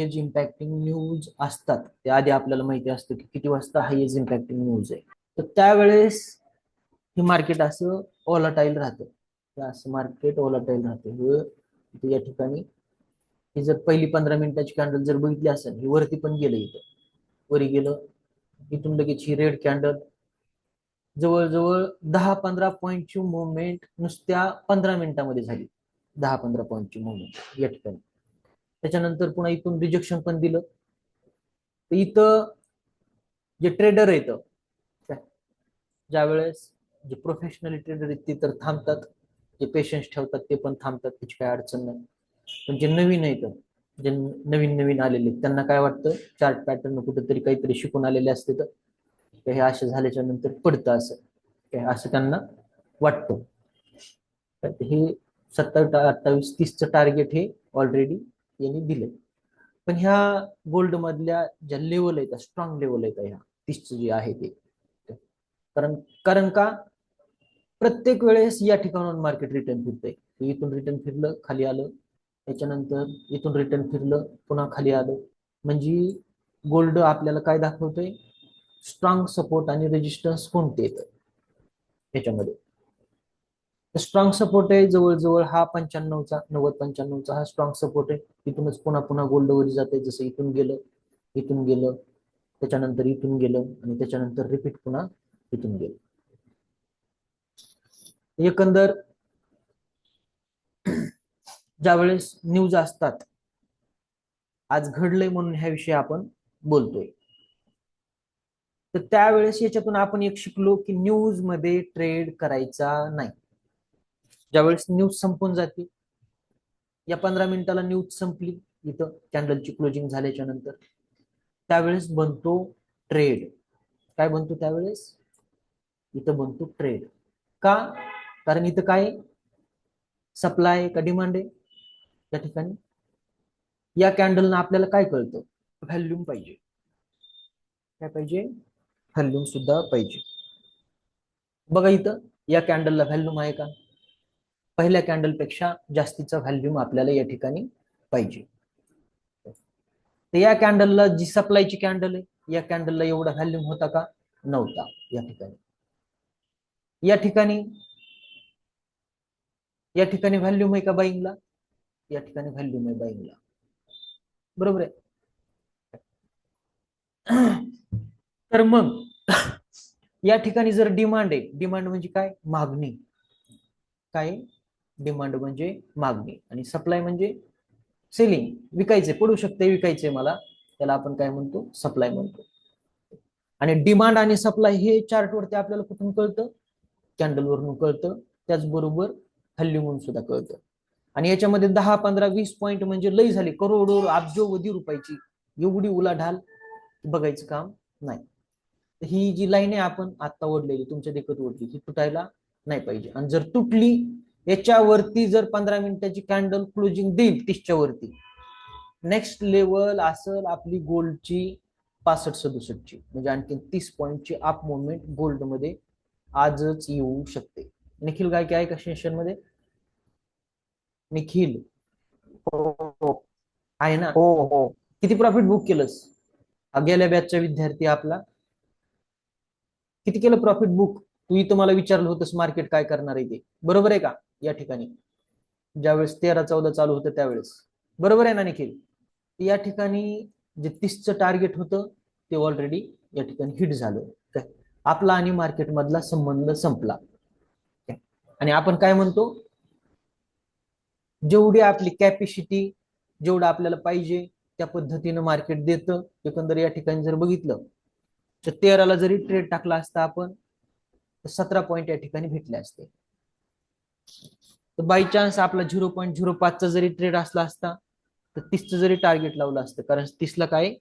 Hi as इम्पॅक्टिंग news असतात ते आधी आपल्याला माहिती असतं की किती वाजता हाय एज इम्पॅक्टिंग न्यूज आहे. तर त्यावेळेस हे मार्केट असं ओलाटाईल राहतं, असं मार्केट ओलाटाईल राहतं. या ठिकाणी ही जर पहिली 15 मिनिटाची कॅन्डल जर बघितली असेल, ही वरती पण गेलं, इथं वरी गेलं, इथून लगेच ही रेड कॅन्डल जवळजवळ 10-15 पॉईंटची मुवमेंट नुसत्या 15 मिनिटांमध्ये झाली. 10-15 पॉईंटची मुवमेंट या ठिकाणी. त्याच्यानंतर पुन्हा इथून रिजेक्शन पण दिलं. तर इथं जे ट्रेडर आहेत, ज्या वेळेस जे प्रोफेशनल ट्रेडर आहेत ते तर थांबतात, जे पेशन्स ठेवतात ते पण थांबतात, त्याची काही अडचण नाही. पण जे नवीन आहेत, जे नवीन नवीन आलेले, त्यांना काय वाटतं, चार्ट पॅटर्न कुठेतरी काहीतरी शिकून आलेले असते, तर हे असं झाल्याच्या नंतर पडतं असं त्यांना वाटतं. हे 27, 28, 30चं टार्गेट हे ऑलरेडी यांनी दिलंय. पण ह्या गोल्ड मधल्या ज्या लेवल आहेत, स्ट्रॉंग लेवल आहेत ह्या 30चं जे आहे ते, कारण कारण का प्रत्येक वेळेस या ठिकाणाहून मार्केट रिटर्न फिरतंय. इथून रिटर्न फिरलं, खाली आलं, त्याच्यानंतर इथून रिटर्न फिरलं, पुन्हा खाली आलं. म्हणजे गोल्ड आपल्याला काय दाखवतोय, स्ट्रॉंग सपोर्ट आणि रेजिस्टन्स कोणते येतं याच्यामध्ये. स्ट्रॉंग सपोर्ट आहे जवळजवळ हा 95चा, 90-95चा हा स्ट्रॉंग सपोर्ट आहे. इथूनच पुन्हा पुन्हा गोल्ड वर जाते, जसं इथून गेलं, इथून गेलं, त्याच्यानंतर इथून गेलं, आणि त्याच्यानंतर रिपीट पुन्हा इथून गेलं. एकंदर ज्यावेळेस न्यूज असतात, आज घडलंय म्हणून ह्याविषयी आपण बोलतोय, तर त्यावेळेस याच्यातून आपण एक शिकलो की न्यूज मध्ये ट्रेड करायचा नाही. ज्यावेळेस न्यूज संपून जाते, या 15 मिनिटाला न्यूज संपली, इथं कॅन्डलची क्लोजिंग झाल्याच्या नंतर, त्यावेळेस बनतो ट्रेड. काय बनतो त्यावेळेस, इथं बनतो ट्रेड. का, कारण इथं काय सप्लाय का डिमांड आहे त्या ठिकाणी. या कॅन्डलनं आपल्याला काय कळतं, व्हॅल्यूम पाहिजे. काय पाहिजे, व्हॅल्यूम सुद्धा पाहिजे. बघा इथं या कॅन्डलला व्हॅल्यूम आहे का, पहिल्या कॅन्डल पेक्षा जास्तीचा व्हॅल्यूम आपल्याला या ठिकाणी पाहिजे. तर या कॅन्डलला जी सप्लायची कॅन्डल आहे, या कॅन्डलला एवढा व्हॅल्यूम होता का, नव्हता. या ठिकाणी व्हॅल्यूम आहे का बाईंगला, या ठिकाणी व्हॅल्यूम आहे बाईंगला, बरोबर आहे. तर मग या ठिकाणी जर डिमांड आहे, डिमांड म्हणजे काय, मागणी. काय, डिमांड म्हणजे मागणी, आणि सप्लाय म्हणजे सेलिंग, विकायचे, पडू शकते, विकायचे मला, त्याला आपण काय म्हणतो, सप्लाय म्हणतो. आणि डिमांड आणि सप्लाय हे चार्ट वरती आपल्याला कुठून कळतं, कॅन्डल वरून कळतं, त्याचबरोबर व्हॅल्यूम सुद्धा कळतं. आणि याच्यामध्ये 10, 15, 20 पॉईंट म्हणजे लई झाली, करोडो अब्जोवधी रुपयाची एवढी उलाढाल बघायचं काम नाही. ही जी लाईन आहे आपण आता ओढलेली, तुमच्या देखत ओढली, ही तुटायला नाही पाहिजे. आणि जर तुटली, याच्यावरती जर 15 मिनिटाची कॅन्डल क्लोजिंग देईल 30च्या वरती, नेक्स्ट लेवल असेल आपली गोल्डची 65-67ची, म्हणजे आणखी 30 पॉईंटची अप मुवमेंट गोल्ड मध्ये आजच येऊ शकते. निखिल गायके आहे का सेशन मध्ये, निखिल हो आहे ना. हो हो. किती प्रॉफिट बुक केलंस, गेल्या बॅचचा विद्यार्थी आपला, किती केलं प्रॉफिट बुक. तू इथं मला विचारलं होतंस मार्केट काय करणार आहे ते, बरोबर आहे का, या ठिकाणी ज्यावेळेस 13-14 चालू होतं त्यावेळेस, बरोबर आहे ना निखिल. या ठिकाणी जे 30चं टार्गेट होतं ते ऑलरेडी या ठिकाणी हिट झालं. आपला आणि मार्केट मधला संबंध संपला. आणि आपण काय म्हणतो, जेवढी आपली कॅपॅसिटी, जेवढं आपल्याला पाहिजे त्या पद्धतीनं मार्केट देतं. एकंदर या ठिकाणी जर बघितलं तर 13ला जरी ट्रेड टाकला असता आपण, तर 17 पॉईंट या ठिकाणी भेटले असते. तर बाय चान्स आपला 0.05चा जरी ट्रेड असला असता, तर 30चं जरी टार्गेट लावलं असतं, कारण 30ला काय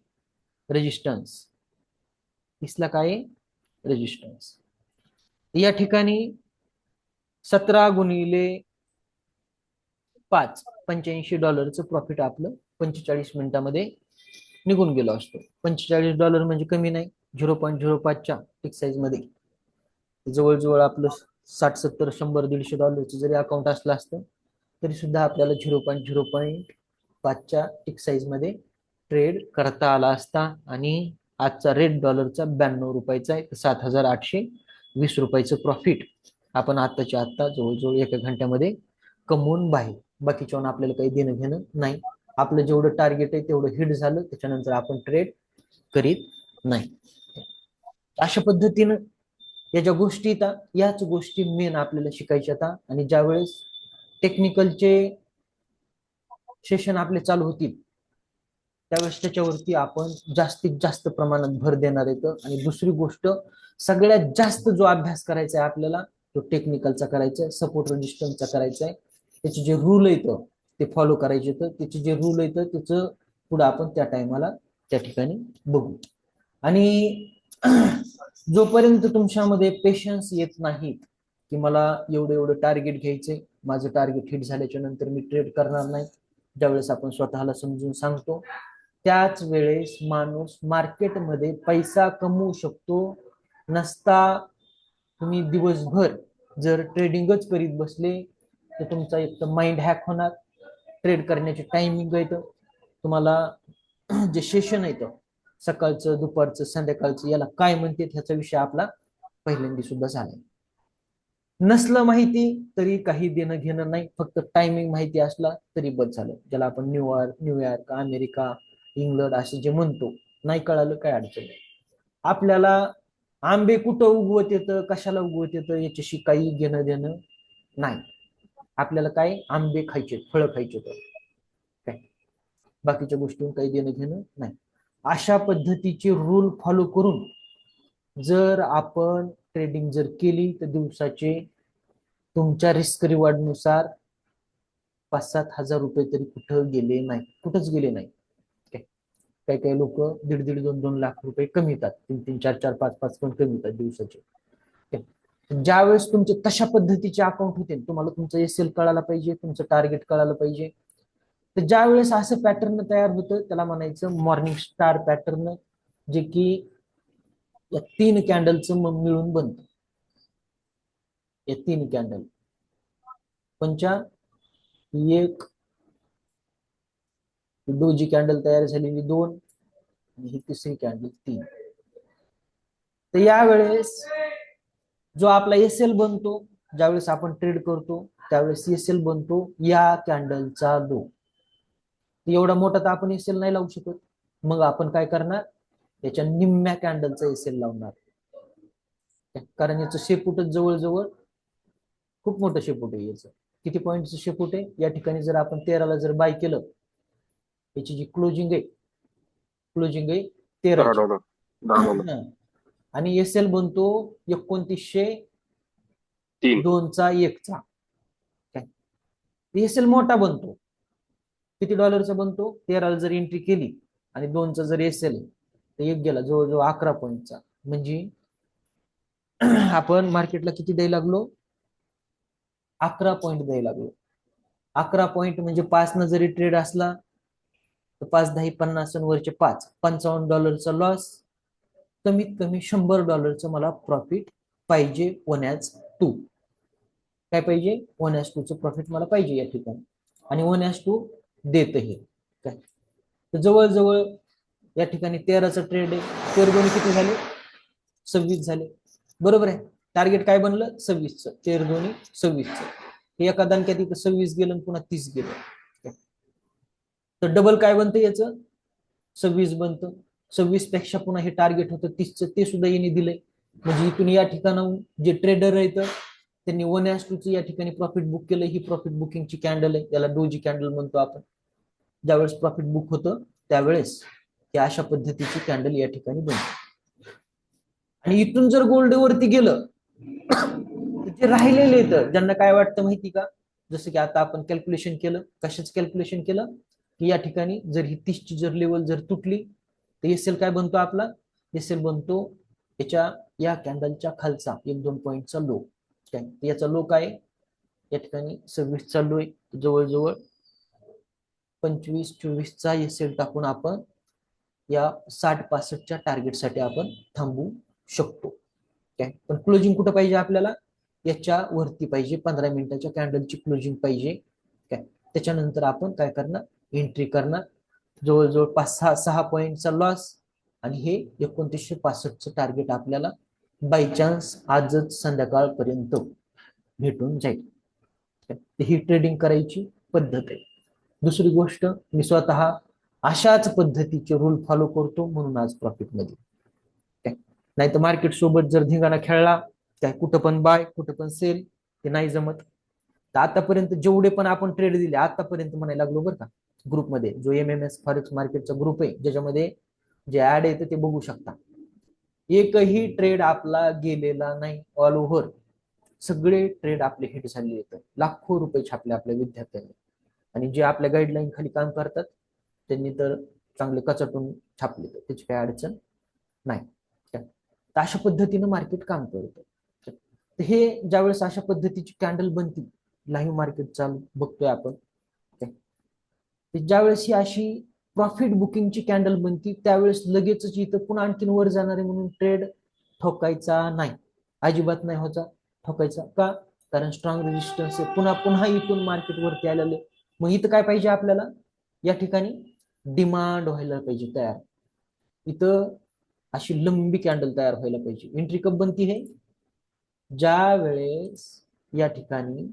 रेजिस्टन्स, 30ला काय रेजिस्टन्स. या ठिकाणी 17 गुणिले 5, $85 प्रॉफिट आपलं 45 मिनिटांमध्ये निघून गेलो असतो. $45 म्हणजे कमी नाही, 0.05च्या टिक साईज मध्ये जवळजवळ आपलं 60, 70, 100, $150 जरी अकाउंट असलं असतं, तरी सुद्धा आपल्याला 0.05च्या टिक साईज मध्ये ट्रेड करता आला असता आणि आजचा रेट डॉलरचा 92 रुपयाचा आहे, 7,820 रुपयाचं प्रॉफिट आपण आत्ताच्या आत्ता जवळजवळ एका घंट्यामध्ये कमवून बाहेर. बाकीच्या आपल्याला काही देणं घेणं नाही. आपलं जेवढं टार्गेट आहे तेवढं हिट झालं, त्याच्यानंतर आपण ट्रेड करीत नाही. अशा पद्धतीनं या ज्या गोष्टी येतात याच गोष्टी मेन आपल्याला शिकायच्या आता. आणि ज्यावेळेस टेक्निकलचे सेशन आपले चालू होतील त्यावेळेस त्याच्यावरती आपण जास्तीत जास्त प्रमाणात भर देणार येतं. आणि दुसरी गोष्ट, सगळ्यात जास्त जो अभ्यास करायचा आहे आपल्याला तो टेक्निकलचा करायचा आहे, सपोर्ट रेजिस्टन्सचा करायचा आहे. त्याचे जे रूल येतं ते फॉलो करायचे येतं. त्याचे जे रूल येतं त्याचं पुढे आपण त्या टायमाला त्या ठिकाणी बघू. आणि जोपर्यंत तुमच्यामध्ये पेशन्स येत नाहीत की मला एवढं एवढं टार्गेट घ्यायचंय, माझं टार्गेट हिट झाल्याच्या नंतर मी ट्रेड करणार नाही, ज्यावेळेस आपण स्वतःला समजून सांगतो त्याच वेळेस माणूस मार्केटमध्ये पैसा कमवू शकतो. नसता तुम्ही दिवसभर जर ट्रेडिंगच करीत बसले तर तुमचा एक तर माइंड हॅक होणार, ट्रेड करण्याचे टायमिंग येतं तुम्हाला, जे सेशन येतं सकाळचं दुपारचं संध्याकाळचं याला काय म्हणते ह्याचा विषय आपला पहिल्यांदा सुद्धा झाला. नसलं माहिती तरी काही देणं घेणं नाही, फक्त टायमिंग माहिती असला तरी बस झालं. ज्याला आपण न्यूयॉर्क अमेरिका इंग्लंड असे जे म्हणतो, नाही कळालं काय अडचण नाही. आपल्याला आंबे कुठं उगवत येतं कशाला उगवत येतं याच्याशी काही घेणं देणं नाही. आपल्याला काय आंबे खायचे, फळं खायचे, तर काय बाकीच्या गोष्टी काही देणं घेणं नाही. अशा पद्धतीचे रूल फॉलो करून जर आपण ट्रेडिंग जर केली तर दिवसाचे तुमच्या रिस्क रिवॉर्ड नुसार 5-7 हजार रुपये तरी कुठं गेले नाही, कुठंच गेले नाही. काही काही लोक 1.5-1.5 2-2 लाख रुपये कमीतात, 3-3 4-4 5-5 पण कमीतात दिवसाचे. ज्यावेळेस तुमचे तशा पद्धतीचे अकाउंट होते, तुम्हाला तुमचं एसएल कळायला पाहिजे, तुमचं टार्गेट कळायला पाहिजे. तर ज्यावेळेस असं पॅटर्न तयार होतं त्याला म्हणायचं मॉर्निंग स्टार पॅटर्न, जे की या 3 कॅन्डलचं मिळून बनतं. या 3 कॅन्डल पंचा एक डोजी कॅन्डल तयार झालेली 2 आणि ही तिसरी कॅन्डल 3. तर यावेळेस जो आपला एसएल बनतो ज्यावेळेस आपण ट्रेड करतो त्यावेळेस एसएल बनतो या कॅन्डलचा लो. एवढा मोठा तर आपण एसएल नाही लावू शकत, मग आपण काय करणार, याच्या निम्म्या कॅन्डलचा एसएल लावणार. कारण याचं शेपूटच जवळजवळ खूप मोठं शेपूट आहे. याचं किती पॉईंटचं शेपूट आहे, या ठिकाणी जर आपण 13ला जर बाय केलं, याची जी क्लोजिंग आहे 13 $10. $10. आणि एसएल बनतो 2903 3. चा 1चा. एसएल मोठा बनतो, किती डॉलरचा बनतो, 13ला जर एंट्री केली आणि 2चा जर एसएल तर एक गेला जवळजवळ 11 पॉईंटचा. म्हणजे आपण मार्केटला किती द्यायला लागलो, 11 पॉईंट द्यायला लागलो. 11 पॉईंट म्हणजे 5 न जरी ट्रेड असला तर 5 10 50 वरचे 5 $55 लॉस. कमीत कमी $100 मला प्रॉफिट पाहिजे. 1:2 काय पाहिजे, 1:2 प्रॉफिट मला पाहिजे या ठिकाणी. आणि 1:2 देतही काय. तर जवळजवळ या ठिकाणी 13चा ट्रेड आहे, 13 किती झाले, 26 झाले, बरोबर आहे. टार्गेट काय बनलं, 26चं, 13 26चं. एका दणक्यात इथं 26 गेलं पुन्हा 30 गेलं, तर डबल काय बनतं याचं, 26 बनतं. 26 पेक्षा पुन्हा हे टार्गेट होतं 30चं, ते सुद्धा यांनी दिलंय. म्हणजे इथून या ठिकाणाहून जे ट्रेडर आहेत त्यांनी 1:2 या ठिकाणी प्रॉफिट बुक केलं. ही प्रॉफिट बुकिंगची कॅन्डल आहे, याला डोजी कॅन्डल म्हणतो आपण. ज्यावेळेस प्रॉफिट बुक होतं त्यावेळेस या अशा पद्धतीची कॅन्डल या ठिकाणी बनते. आणि इथून जर गोल्ड वरती गेलं तर जे राहिलेले तर ज्यांना काय वाटतं माहिती का, जसं की आता आपण कॅल्क्युलेशन केलं, कशाच कॅल्क्युलेशन केलं की या ठिकाणी जर ही 30ची जर लेवल जर तुटली तर एसएल काय बनतो आपला, एसएल बनतो याच्या या कॅन्डलच्या खालचा 1-2 पॉईंटचा लो. याचा लो काय, या ठिकाणी 26 चालू आहे, जवळजवळ 25-24चा एसएल टाकून आपण या 60-65च्या टार्गेटसाठी आपण थांबू शकतो. काय पण क्लोजिंग कुठं पाहिजे आपल्याला, याच्या वरती पाहिजे, 15 मिनिटाच्या कॅन्डलची क्लोजिंग पाहिजे. काय त्याच्यानंतर आपण काय करणार, एंट्री करणार. जवळजवळ 5-6 पॉईंटचा लॉस, आणि हे 2965चं टार्गेट आपल्याला बाय चान्स आजच संध्याकाळपर्यंत भेटून जाईल. ही ट्रेडिंग करायची पद्धत आहे. दुसरी गोष्ट, मी स्वतः अशाच पद्धतीचे रूल फॉलो करतो म्हणून आज प्रॉफिट मध्ये. नाही तर मार्केट सोबत जर धिंगाणा खेळला, काय कुठं पण बाय कुठं पण सेल, ते नाही जमत. तर आतापर्यंत जेवढे पण आपण ट्रेड दिले आतापर्यंत म्हणायला लागलो बरं का, ग्रुपमध्ये जो MMS फॉरेक्स मार्केटचा ग्रुप आहे, ज्याच्यामध्ये जे ऍड येतं ते बघू शकता, एकही ट्रेड आपला गेलेला नाही. ऑल ओव्हर सगळे ट्रेड आपले हिट झाले येतं. लाखो रुपये छापले आपल्या विद्यार्थ्यांनी, आणि जे आपल्या गाईडलाईन खाली काम करतात त्यांनी तर चांगले कचाटून छापले, तर त्याची काही अडचण नाही. तर अशा पद्धतीनं मार्केट काम करतं. तर हे ज्यावेळेस अशा पद्धतीची कॅन्डल बनतील, लाईव्ह मार्केट चालू बघतोय आपण, ज्यावेळेस ही अशी प्रॉफिट बुकिंगची कॅन्डल बनती, त्यावेळेस लगेचच इथं पुन्हा आणखीन वर जाणारे म्हणून ट्रेड ठोकायचा नाही, अजिबात नाही होता ठोकायचा. का? कारण स्ट्रॉंग रेजिस्टन्स आहे, पुन्हा पुन्हा इथून मार्केट वरती आलेलं आहे. मग इथं काय पाहिजे आपल्याला, या ठिकाणी डिमांड व्हायला पाहिजे तयार. इथं अशी लंबी कॅन्डल तयार व्हायला पाहिजे. एंट्री कब बनती है, ज्या वेळेस या ठिकाणी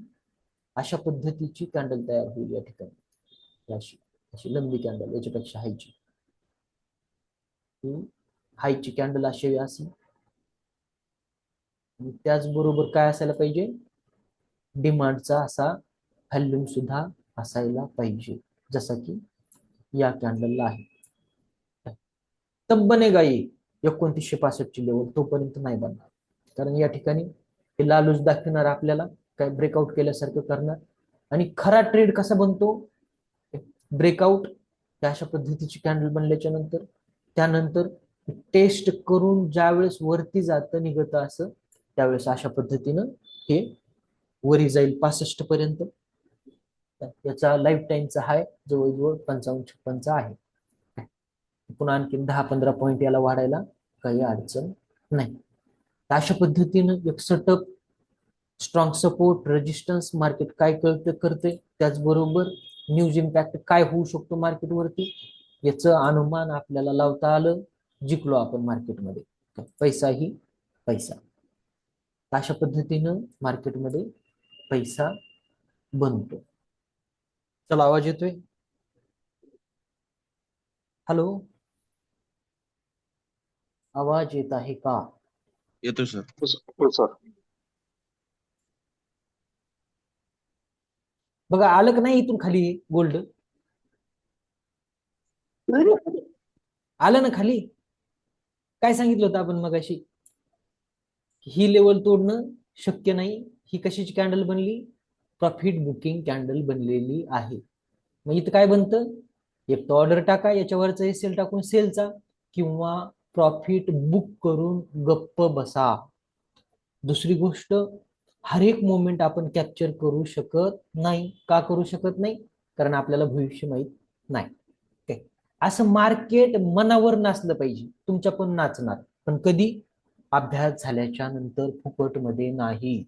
अशा पद्धतीची कॅन्डल तयार होईल, या ठिकाणी अशी अशी लंबी कॅन्डल, याच्यापेक्षा हायची हायची कॅन्डल अशी असेल. त्याचबरोबर काय असायला पाहिजे, डिमांडचा असा व्हॅल्यूम सुद्धा असायला पाहिजे, जसा की या कॅन्डलला आहे. तब बनेगा ये 2965ची लेवल, तोपर्यंत नाही बनणार. कारण या ठिकाणी हे लालूच दाखवणार आपल्याला, काय ब्रेकआउट केल्यासारखं करणार. आणि खरा ट्रेड कसा बनतो, ब्रेकआउट अशा पद्धतीची कॅन्डल बनल्याच्या नंतर, त्यानंतर टेस्ट करून ज्यावेळेस वरती जातं निघतं असं, त्यावेळेस अशा पद्धतीनं हे वरी जाईल 65 पर्यंत. याचा लाईफ टाइमचा हाय जवळजवळ 55-56 आहे. पुन्हा आणखी 10-15 पॉईंट याला वाढायला काही अडचण नाही. अशा पद्धतीनं एक setup, strong support, resistance market काय करते, त्याचबरोबर न्यूज इम्पॅक्ट काय होऊ शकतो मार्केटवरती, याचं अनुमान आपल्याला लावता आलं. जिंकलो आपण मार्केटमध्ये, पैसाही पैसा. अशा पद्धतीनं मार्केटमध्ये पैसा बनतो. चला, आवाज येतोय? हॅलो, आवाज येत आहे का? येतो सर. हो सर. बघा, आलं का नाही इथून खाली गोल्ड, आलं ना खाली? काय सांगितलं होतं आपण मगाशी, ही लेवल तोडणं शक्य नाही. ही कशाची कॅन्डल बनली, प्रॉफिट बुकिंग कॅन्डल बनलेली आहे. मग इथं काय बनतं, एक तर ऑर्डर टाका, याच्यावरचा सेल टाकून सेलचा, किंवा प्रॉफिट बुक करून गप्प बसा. दुसरी गोष्ट, हर एक मोमेंट आपण कॅप्चर करू शकत नाही. का करू शकत नाही? कारण आपल्याला भविष्य माहित नाही. असं मार्केट मनावर नाचलं पाहिजे, तुमच्या पण नाचणार, पण कधी, अभ्यास झाल्याच्या नंतर, फुकट मध्ये नाही.